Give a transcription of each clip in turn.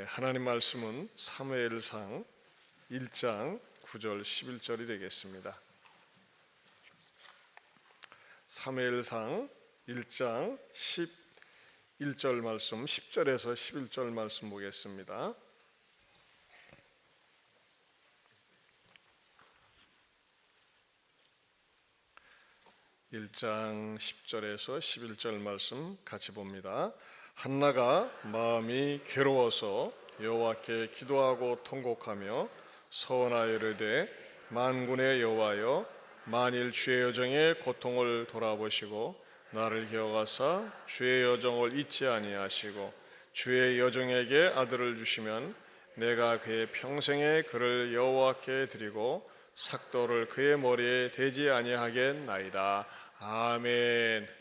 하나님 말씀은 사무엘상 1장 9절 11절이 되겠습니다. 사무엘상 1장 11절 말씀, 10절에서 11절 말씀 보겠습니다. (1장 10절에서 11절) 말씀 같이 봅니다. 한나가 마음이 괴로워서 여호와께 기도하고 통곡하며 서원하여 이르되, 만군의 여호와여, 만일 주의 여정의 고통을 돌아보시고 나를 기억하사 주의 여정을 잊지 아니하시고 주의 여정에게 아들을 주시면 내가 그의 평생에 그를 여호와께 드리고 삭도를 그의 머리에 대지 아니하겠나이다. 아멘.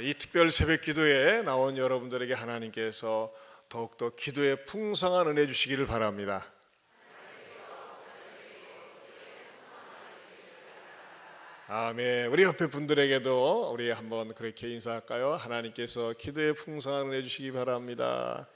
이 특별 새벽 기도에 나온 여러분들에게 하나님께서 더욱더 기도에 풍성한 은혜 주시기를 바랍니다. 아멘. 우리 옆에 분들에게도 우리 한번 그렇게 인사할까요? 하나님께서 기도에 풍성한 은혜 주시기 바랍니다.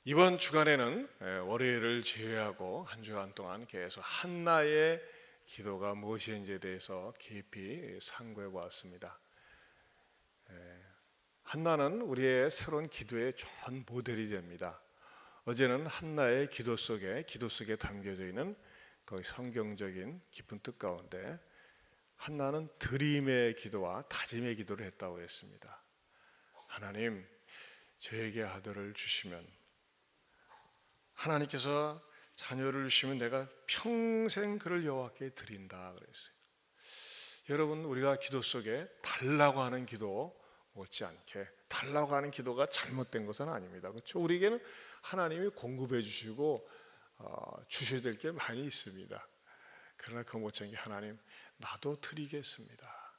이번 주간에는 월요일을 제외하고 한 주간 동안 계속 한나의 기도가 무엇인지에 대해서 깊이 상고해 보았습니다. 한나는 우리의 새로운 기도의 좋은 모델이 됩니다. 어제는 한나의 기도 속에 담겨져 있는 그 성경적인 깊은 뜻 가운데 한나는 드림의 기도와 다짐의 기도를 했다고 했습니다. 하나님, 저에게 아들을 주시면, 하나님께서 자녀를 주시면 내가 평생 그를 여호와께 드린다 그랬어요. 여러분, 우리가 기도 속에 달라고 하는 기도 못지않게, 달라고 하는 기도가 잘못된 것은 아닙니다. 그렇죠? 우리에게는 하나님이 공급해 주시고 주셔야 될 게 많이 있습니다. 그러나 그 못지않게 하나님, 나도 드리겠습니다.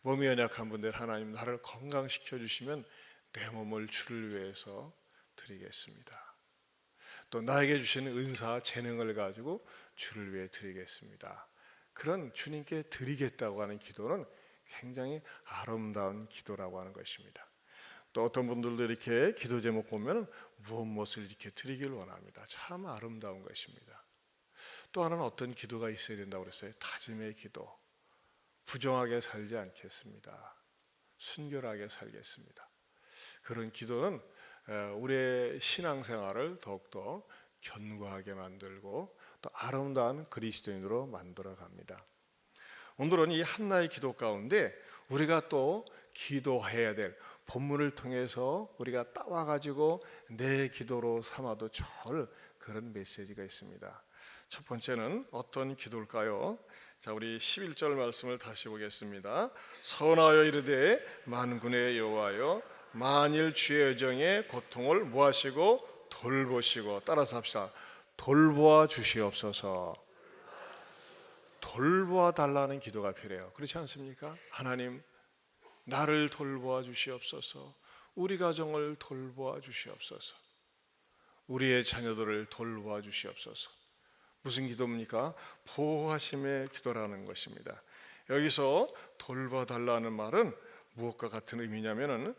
몸이 연약한 분들, 하나님 나를 건강시켜 주시면 내 몸을 주를 위해서 드리겠습니다. 또 나에게 주시는 은사, 재능을 가지고 주를 위해 드리겠습니다. 그런 주님께 드리겠다고 하는 기도는 굉장히 아름다운 기도라고 하는 것입니다. 또 어떤 분들도 이렇게 기도 제목 보면 무엇을 이렇게 드리길 원합니다. 참 아름다운 것입니다. 또 하나는 어떤 기도가 있어야 된다고 그랬어요? 다짐의 기도. 부정하게 살지 않겠습니다. 순결하게 살겠습니다. 그런 기도는 우리의 신앙생활을 더욱더 견고하게 만들고 또 아름다운 그리스도인으로 만들어 갑니다. 오늘은 이 한나의 기도 가운데 우리가 또 기도해야 될, 본문을 통해서 우리가 따와가지고 내 기도로 삼아도 좋을 그런 메시지가 있습니다. 첫 번째는 어떤 기도일까요? 자, 우리 11절 말씀을 다시 보겠습니다. 서원하여 이르되, 만군의 여호와여, 만일 주의 여정의 고통을 무하시고 돌보시고, 따라서 합시다. 돌보아 주시옵소서. 돌보아 달라는 기도가 필요해요. 그렇지 않습니까? 하나님, 나를 돌보아 주시옵소서. 우리 가정을 돌보아 주시옵소서. 우리의 자녀들을 돌보아 주시옵소서. 무슨 기도입니까? 보호하심의 기도라는 것입니다. 여기서 돌보아 달라는 말은 무엇과 같은 의미냐면은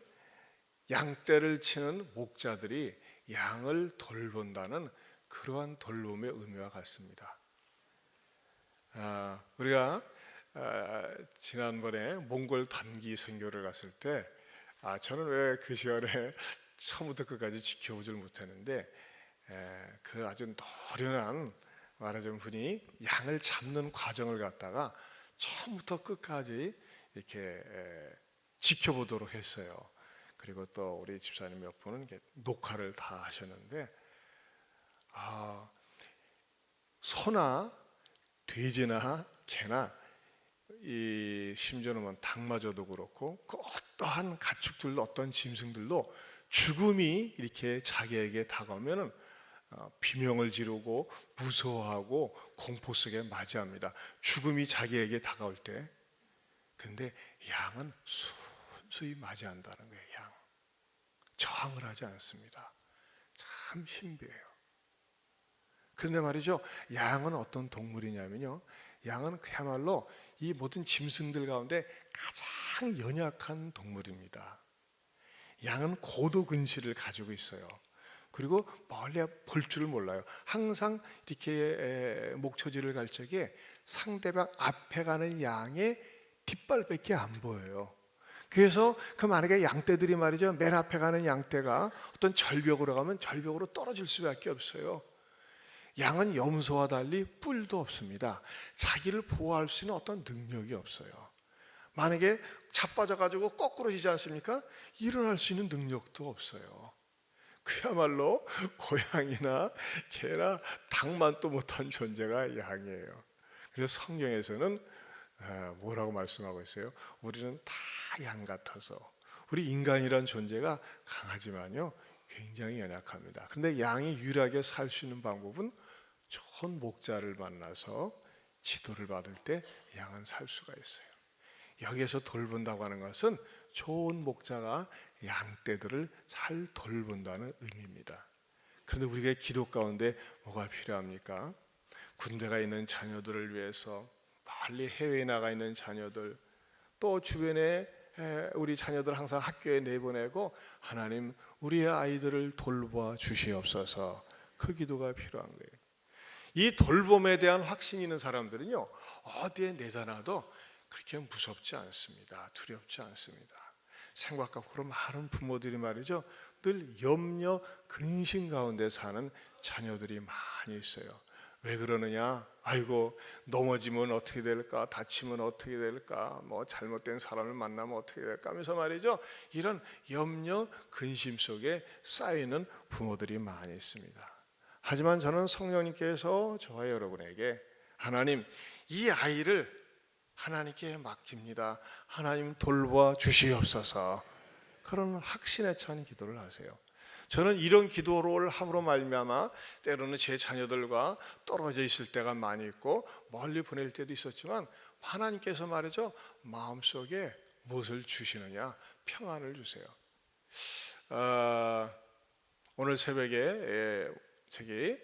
양떼를 치는 목자들이 양을 돌본다는 그러한 돌봄의 의미와 같습니다. 우리가 지난번에 몽골 단기 선교를 갔을 때 저는 왜 그 시간에 처음부터 끝까지 지켜보질 못했는데 그 아주 노련한 말하자면 분이 양을 잡는 과정을 갖다가 처음부터 끝까지 이렇게 지켜보도록 했어요. 그리고 또 우리 집사님 몇 분은 녹화를 다 하셨는데 소나 돼지나 개나 심지어는 닭마저도 그렇고 그 어떠한 가축들도 어떤 짐승들도 죽음이 이렇게 자기에게 다가오면 비명을 지르고 무서워하고 공포 속에 맞이합니다. 죽음이 자기에게 다가올 때. 근데 양은 순수히 맞이한다는 거예요. 양 저항을 하지 않습니다. 참 신비해요. 그런데 말이죠, 양은 어떤 동물이냐면요, 양은 그야말로 이 모든 짐승들 가운데 가장 연약한 동물입니다. 양은 고도 근시를 가지고 있어요. 그리고 멀리 볼 줄을 몰라요. 항상 이렇게 목초지를 갈 적에 상대방 앞에 가는 양의 뒷발밖에 안 보여요. 그래서 그 만약에 양떼들이 말이죠, 맨 앞에 가는 양떼가 어떤 절벽으로 가면 절벽으로 떨어질 수밖에 없어요. 양은 염소와 달리 뿔도 없습니다. 자기를 보호할 수 있는 어떤 능력이 없어요. 만약에 자빠져가지고 거꾸로 지지 않습니까? 일어날 수 있는 능력도 없어요. 그야말로 고양이나 개나 닭만도 못한 존재가 양이에요. 그래서 성경에서는 뭐라고 말씀하고 있어요? 우리는 다 양 같아서, 우리 인간이란 존재가 강하지만요 굉장히 연약합니다. 그런데 양이 유일하게 살 수 있는 방법은 좋은 목자를 만나서 지도를 받을 때 양은 살 수가 있어요. 여기에서 돌본다고 하는 것은 좋은 목자가 양떼들을 잘 돌본다는 의미입니다. 그런데 우리가 기도 가운데 뭐가 필요합니까? 군대가 있는 자녀들을 위해서, 멀리 해외에 나가 있는 자녀들, 또 주변에 우리 자녀들 항상 학교에 내보내고 하나님 우리의 아이들을 돌봐 주시옵소서, 그 기도가 필요한 거예요. 이 돌봄에 대한 확신이 있는 사람들은요 어디에 내다놔도 그렇게 무섭지 않습니다. 두렵지 않습니다. 생각과 그런 많은 부모들이 말이죠 늘 염려 근심 가운데 사는 자녀들이 많이 있어요. 왜 그러느냐? 아이고 넘어지면 어떻게 될까? 다치면 어떻게 될까? 뭐 잘못된 사람을 만나면 어떻게 될까? 하면서 말이죠 이런 염려 근심 속에 쌓이는 부모들이 많이 있습니다. 하지만 저는 성령님께서 저와 여러분에게 하나님 이 아이를 하나님께 맡깁니다, 하나님 돌봐 주시옵소서, 그런 확신에 찬 기도를 하세요. 저는 이런 기도를 함으로 말미암아 때로는 제 자녀들과 떨어져 있을 때가 많이 있고 멀리 보낼 때도 있었지만 하나님께서 말이죠 마음속에 무엇을 주시느냐? 평안을 주세요. 오늘 새벽에 저기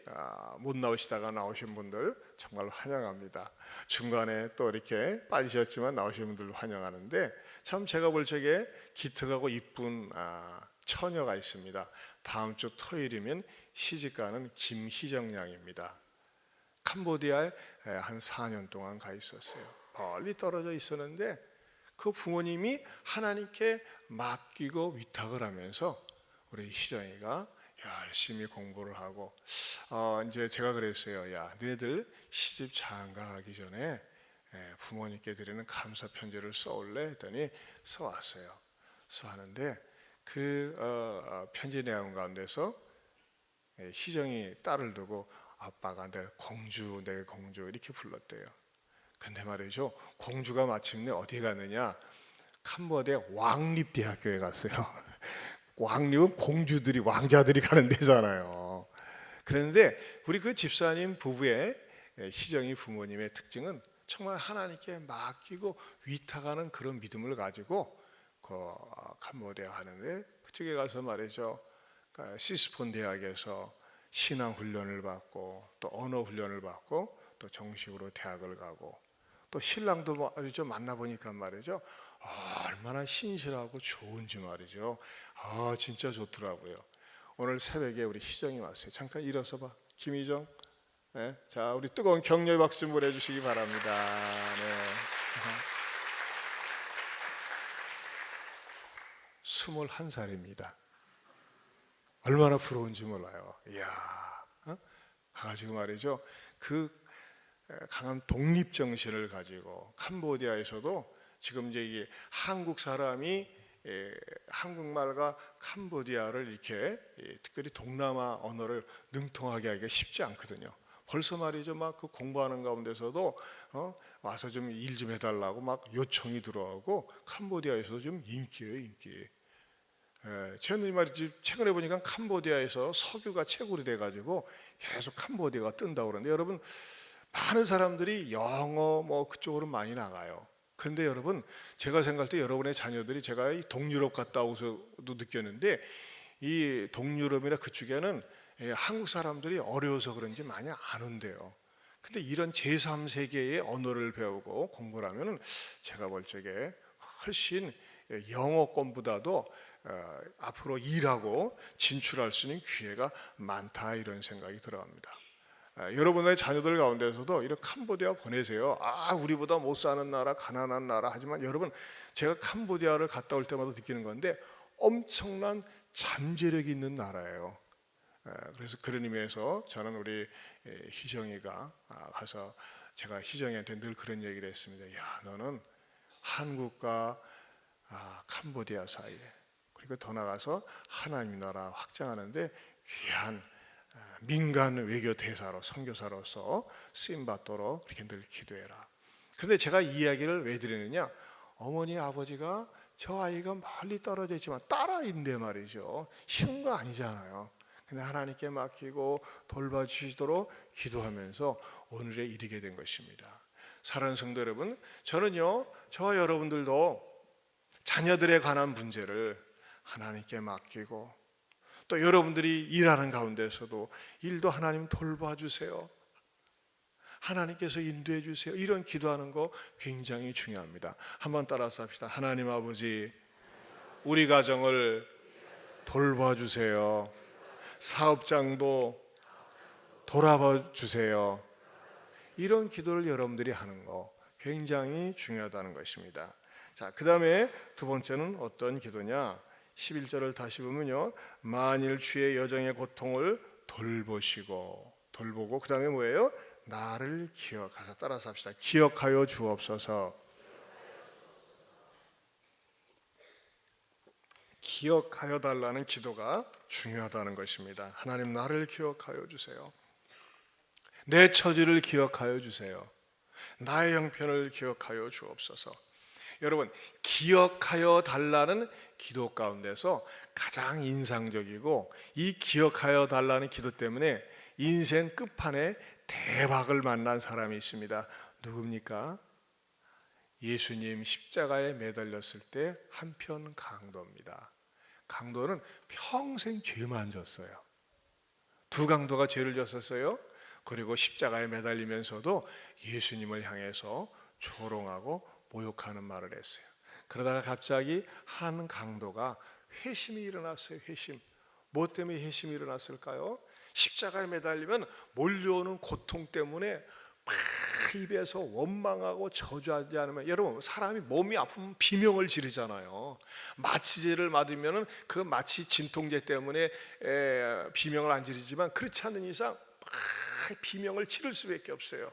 못 나오시다가 나오신 분들 정말 환영합니다. 중간에 또 이렇게 빠지셨지만 나오신 분들 환영하는데, 참 제가 볼 적에 기특하고 이쁜 처녀가 있습니다. 다음 주 토요일이면 시집가는 김희정 양입니다. 캄보디아에 한 4년 동안 가 있었어요. 멀리 떨어져 있었는데 그 부모님이 하나님께 맡기고 위탁을 하면서 우리 희정이가 열심히 공부를 하고 이제 제가 그랬어요. 야, 너희들 시집 장가 가기 전에 부모님께 드리는 감사 편지를 써올래 했더니 써왔어요. 써하는데 그 편지 내용 가운데서 희정이 딸을 두고 아빠가 내 공주 이렇게 불렀대요. 근데 말이죠 공주가 마침내 어디 가느냐? 캄보디아 왕립대학교에 갔어요. 왕립은 공주들이 왕자들이 가는 데잖아요. 그런데 우리 그 집사님 부부의 희정이 부모님의 특징은 정말 하나님께 맡기고 위탁하는 그런 믿음을 가지고 그 캄보디아 하는데 그쪽에 가서 말이죠 시스폰 대학에서 신앙 훈련을 받고 또 언어 훈련을 받고 또 정식으로 대학을 가고 또 신랑도 말이죠 만나보니까 말이죠 얼마나 신실하고 좋은지 말이죠. 진짜 좋더라고요. 오늘 새벽에 우리 희정이 왔어요. 잠깐 일어서 봐, 김희정. 네. 자, 우리 뜨거운 격려의 박수 보내주시기 바랍니다. 네. 21살입니다. 얼마나 부러운지 몰라요. 이야, 가지고 말이죠. 그 강한 독립 정신을 가지고 캄보디아에서도 지금 이제 이게 한국 사람이 한국말과 캄보디아를 이렇게 특별히 동남아 언어를 능통하게 하기가 쉽지 않거든요. 벌써 말이죠 막 그 공부하는 가운데서도 와서 좀 일 좀 해달라고 막 요청이 들어오고 캄보디아에서 좀 인기예요, 인기. 저는 말이지 최근에 보니까 캄보디아에서 석유가 채굴이 돼가지고 계속 캄보디아가 뜬다고 그러는데 여러분 많은 사람들이 영어 뭐 그쪽으로 많이 나가요. 그런데 여러분 제가 생각할 때 여러분의 자녀들이 제가 이 동유럽 갔다 오서도 느꼈는데 이 동유럽이나 그쪽에는 한국 사람들이 어려워서 그런지 많이 안 온대요. 근데 이런 제3세계의 언어를 배우고 공부를 하면 제가 볼 적에 훨씬 영어권보다도 앞으로 일하고 진출할 수 있는 기회가 많다, 이런 생각이 들어갑니다. 여러분의 자녀들 가운데서도 이런 캄보디아 보내세요. 우리보다 못 사는 나라, 가난한 나라. 하지만 여러분, 제가 캄보디아를 갔다 올 때마다 느끼는 건데 엄청난 잠재력이 있는 나라예요. 그래서 그런 의미에서 저는 우리 희정이가 가서 제가 희정이한테 늘 그런 얘기를 했습니다. 야, 너는 한국과 캄보디아 사이에, 그리고 더 나가서 하나님 나라 확장하는데 귀한 민간 외교 대사로, 선교사로서 쓰임 받도록 이렇게 늘 기도해라. 그런데 제가 이 이야기를 왜 드리느냐? 어머니 아버지가 저 아이가 멀리 떨어져 있지만 딸아이인데 말이죠. 쉬운 거 아니잖아요. 근데 하나님께 맡기고 돌봐주시도록 기도하면서 오늘에 이르게 된 것입니다. 사랑하는 성도 여러분, 저는요, 저와 여러분들도 자녀들에 관한 문제를 하나님께 맡기고, 또 여러분들이 일하는 가운데서도 일도 하나님 돌봐주세요, 하나님께서 인도해 주세요, 이런 기도하는 거 굉장히 중요합니다. 한번 따라서 합시다. 하나님 아버지, 우리 가정을 돌봐주세요. 사업장도 돌아봐 주세요. 이런 기도를 여러분들이 하는 거 굉장히 중요하다는 것입니다. 자, 그 다음에 두 번째는 어떤 기도냐? 11절을 다시 보면요, 만일 주의 여정의 고통을 돌보고, 그 다음에 뭐예요? 나를 기억하사. 따라서 합시다. 기억하여 주옵소서. 기억하여 달라는 기도가 중요하다는 것입니다. 하나님, 나를 기억하여 주세요. 내 처지를 기억하여 주세요. 나의 형편을 기억하여 주옵소서. 여러분, 기억하여 달라는 기도 가운데서 가장 인상적이고, 이 기억하여 달라는 기도 때문에 인생 끝판에 대박을 만난 사람이 있습니다. 누굽니까? 예수님 십자가에 매달렸을 때 한편 강도입니다. 강도는 평생 죄만 졌어요. 두 강도가 죄를 졌었어요. 그리고 십자가에 매달리면서도 예수님을 향해서 조롱하고 모욕하는 말을 했어요. 그러다가 갑자기 한 강도가 회심이 일어났어요. 회심. 뭐 때문에 회심이 일어났을까요? 십자가에 매달리면 몰려오는 고통 때문에 막 입에서 원망하고 저주하지 않으면, 여러분, 사람이 몸이 아프면 비명을 지르잖아요. 마취제를 맞으면 그 마취 진통제 때문에 비명을 안 지르지만, 그렇지 않은 이상 막 비명을 지를 수밖에 없어요.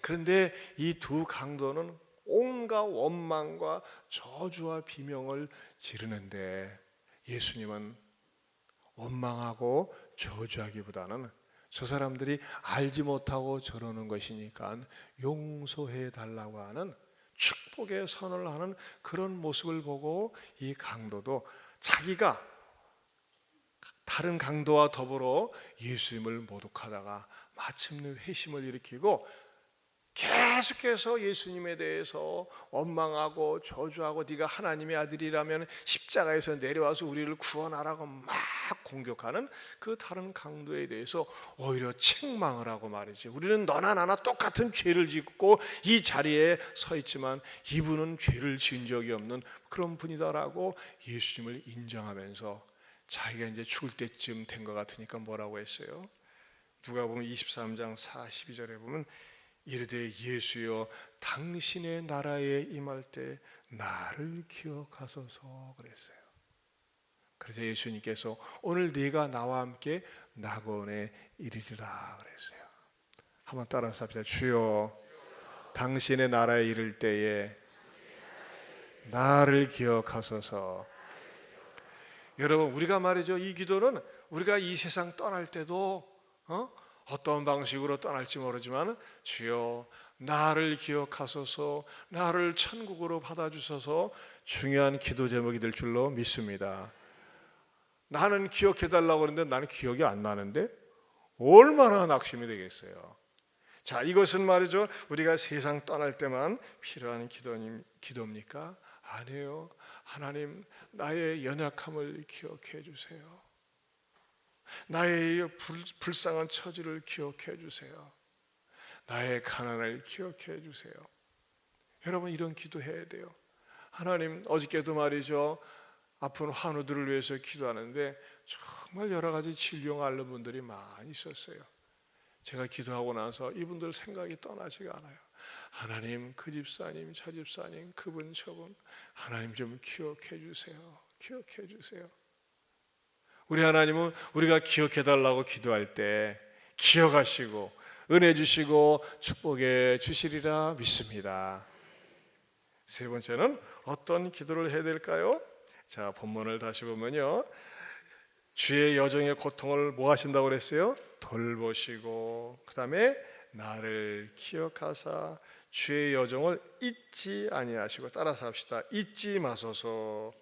그런데 이 두 강도는 온갖 원망과 저주와 비명을 지르는데, 예수님은 원망하고 저주하기보다는 저 사람들이 알지 못하고 저러는 것이니까 용서해 달라고 하는 축복의 선언을 하는 그런 모습을 보고, 이 강도도 자기가 다른 강도와 더불어 예수님을 모독하다가 마침내 회심을 일으키고, 계속해서 예수님에 대해서 원망하고 저주하고, 네가 하나님의 아들이라면 십자가에서 내려와서 우리를 구원하라고 막 공격하는 그 다른 강도에 대해서 오히려 책망을 하고 말이지, 우리는 너나 나나 똑같은 죄를 짓고 이 자리에 서 있지만 이분은 죄를 지은 적이 없는 그런 분이다라고 예수님을 인정하면서, 자기가 이제 죽을 때쯤 된 것 같으니까 뭐라고 했어요? 누가복음 23장 42절에 보면, 이르되 예수여, 당신의 나라에 임할 때 나를 기억하소서 그랬어요. 그래서 예수님께서 오늘 네가 나와 함께 낙원에 이르리라 그랬어요. 한번 따라서 합시다. 주여, 당신의 나라에 이를 때에 나를 기억하소서. 여러분, 우리가 말이죠, 이 기도는 우리가 이 세상 떠날 때도 어떤 방식으로 떠날지 모르지만, 주여 나를 기억하소서, 나를 천국으로 받아주소서, 중요한 기도 제목이 될 줄로 믿습니다. 나는 기억해달라고 하는데 나는 기억이 안 나는데 얼마나 낙심이 되겠어요. 자, 이것은 말이죠, 우리가 세상 떠날 때만 필요한 기도입니까? 아니에요. 하나님, 나의 연약함을 기억해 주세요. 나의 불쌍한 처지를 기억해 주세요. 나의 가난을 기억해 주세요. 여러분, 이런 기도해야 돼요. 하나님, 어저께도 말이죠, 아픈 환우들을 위해서 기도하는데 정말 여러 가지 질병 앓는 분들이 많이 있었어요. 제가 기도하고 나서 이분들 생각이 떠나지가 않아요. 하나님, 그 집사님, 저 집사님, 그분, 저분, 하나님 좀 기억해 주세요. 기억해 주세요. 우리 하나님은 우리가 기억해 달라고 기도할 때 기억하시고 은혜 주시고 축복해 주시리라 믿습니다. 세 번째는 어떤 기도를 해야 될까요? 자, 본문을 다시 보면요, 주의 여정의 고통을 뭐 하신다고 그랬어요? 돌보시고, 그 다음에 나를 기억하사 주의 여정을 잊지 아니하시고. 따라서 합시다. 잊지 마소서.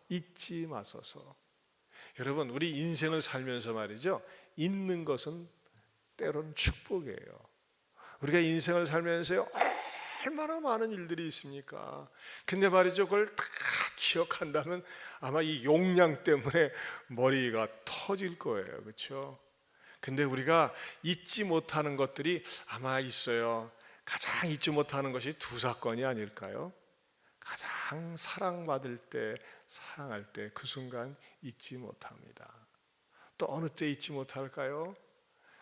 잊지 마소서. 여러분, 우리 인생을 살면서 말이죠, 잊는 것은 때로는 축복이에요. 우리가 인생을 살면서요, 얼마나 많은 일들이 있습니까? 근데 말이죠, 그걸 다 기억한다면 아마 이 용량 때문에 머리가 터질 거예요. 그렇죠? 근데 우리가 잊지 못하는 것들이 아마 있어요. 가장 잊지 못하는 것이 두 사건이 아닐까요? 가장 사랑받을 때, 사랑할 때 그 순간 잊지 못합니다. 또 어느 때 잊지 못할까요?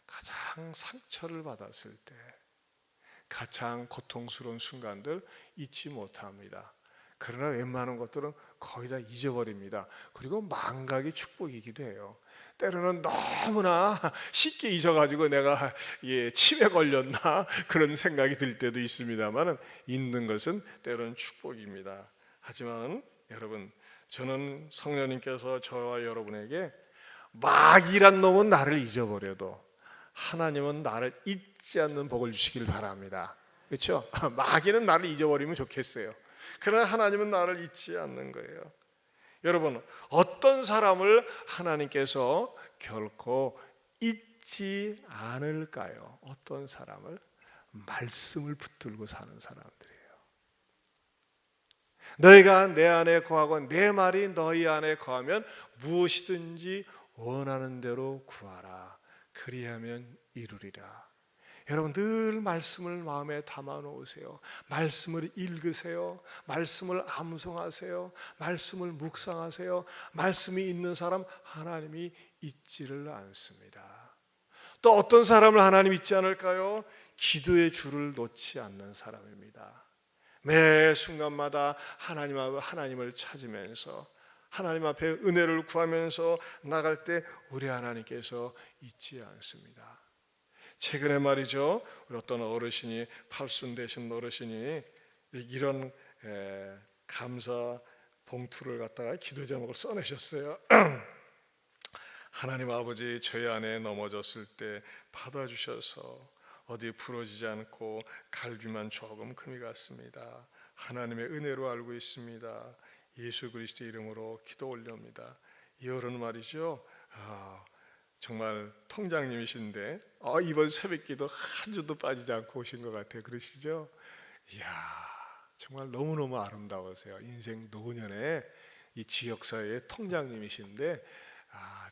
가장 상처를 받았을 때, 가장 고통스러운 순간들 잊지 못합니다. 그러나 웬만한 것들은 거의 다 잊어버립니다. 그리고 망각이 축복이기도 해요. 때로는 너무나 쉽게 잊어가지고 내가 치매 걸렸나 그런 생각이 들 때도 있습니다만, 잊는 것은 때로는 축복입니다. 하지만 여러분, 저는 성령님께서 저와 여러분에게 마귀란 놈은 나를 잊어버려도 하나님은 나를 잊지 않는 복을 주시길 바랍니다. 그렇죠? 마귀는 나를 잊어버리면 좋겠어요. 그러나 하나님은 나를 잊지 않는 거예요. 여러분, 어떤 사람을 하나님께서 결코 잊지 않을까요? 어떤 사람을? 말씀을 붙들고 사는 사람들이에요. 너희가 내 안에 거하고 내 말이 너희 안에 거하면 무엇이든지 원하는 대로 구하라. 그리하면 이루리라. 여러분, 늘 말씀을 마음에 담아 놓으세요. 말씀을 읽으세요. 말씀을 암송하세요. 말씀을 묵상하세요. 말씀이 있는 사람 하나님이 잊지를 않습니다. 또 어떤 사람을 하나님 잊지 않을까요? 기도의 줄을 놓지 않는 사람입니다. 매 순간마다 하나님을 찾으면서 하나님 앞에 은혜를 구하면서 나갈 때 우리 하나님께서 잊지 않습니다. 최근에 말이죠, 우리 어떤 어르신이, 팔순 되신 어르신이 이런 감사 봉투를 갖다가 기도 제목을 써내셨어요. 하나님 아버지, 저희 안에 넘어졌을 때 받아주셔서 어디 부러지지 않고 갈비만 조금 금이 갔습니다. 하나님의 은혜로 알고 있습니다. 예수 그리스도의 이름으로 기도 올립니다. 이 어른 말이죠, 정말 통장님이신데 이번 새벽기도 한 주도 빠지지 않고 오신 것 같아요. 그러시죠? 이야, 정말 너무너무 아름다우세요. 인생 노년에 이 지역사회의 통장님이신데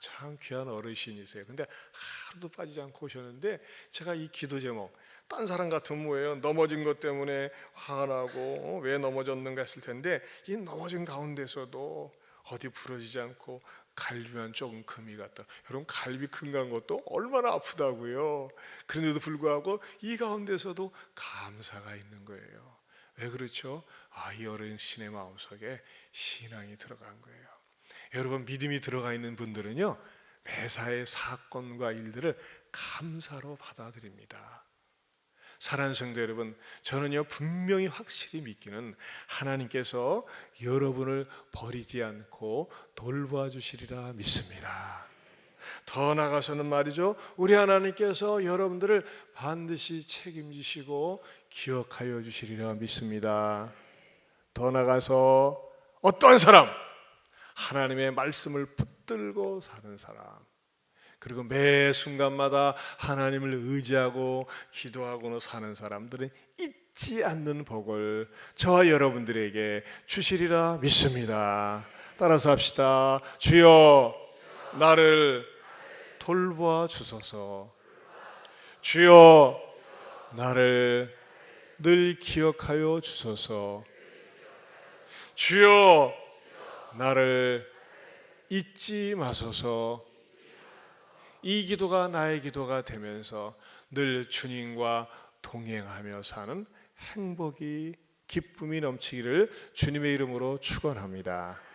참 귀한 어르신이세요. 근데 하루도 빠지지 않고 오셨는데, 제가 이 기도 제목, 딴 사람 같으면 뭐예요? 넘어진 것 때문에 화가 나고 왜 넘어졌는가 했을 텐데, 이 넘어진 가운데서도 어디 부러지지 않고 갈비만 조금 금이 갔다. 여러분, 갈비 금 간 것도 얼마나 아프다고요. 그런데도 불구하고 이 가운데서도 감사가 있는 거예요. 왜 그렇죠? 이 어르신의 마음속에 신앙이 들어간 거예요. 여러분, 믿음이 들어가 있는 분들은요, 매사의 사건과 일들을 감사로 받아들입니다. 사랑하는 성도 여러분, 저는요 분명히 확실히 믿기는 하나님께서 여러분을 버리지 않고 돌봐 주시리라 믿습니다. 더 나아가서는 말이죠, 우리 하나님께서 여러분들을 반드시 책임지시고 기억하여 주시리라 믿습니다. 더 나아가서 어떤 사람? 하나님의 말씀을 붙들고 사는 사람, 그리고 매 순간마다 하나님을 의지하고 기도하고는 사는 사람들은 잊지 않는 복을 저와 여러분들에게 주시리라 믿습니다. 따라서 합시다. 주여, 나를 돌보아 주소서. 주여, 나를 늘 기억하여 주소서. 주여 나를 잊지 마소서. 이 기도가 나의 기도가 되면서 늘 주님과 동행하며 사는 행복이 기쁨이 넘치기를 주님의 이름으로 축원합니다.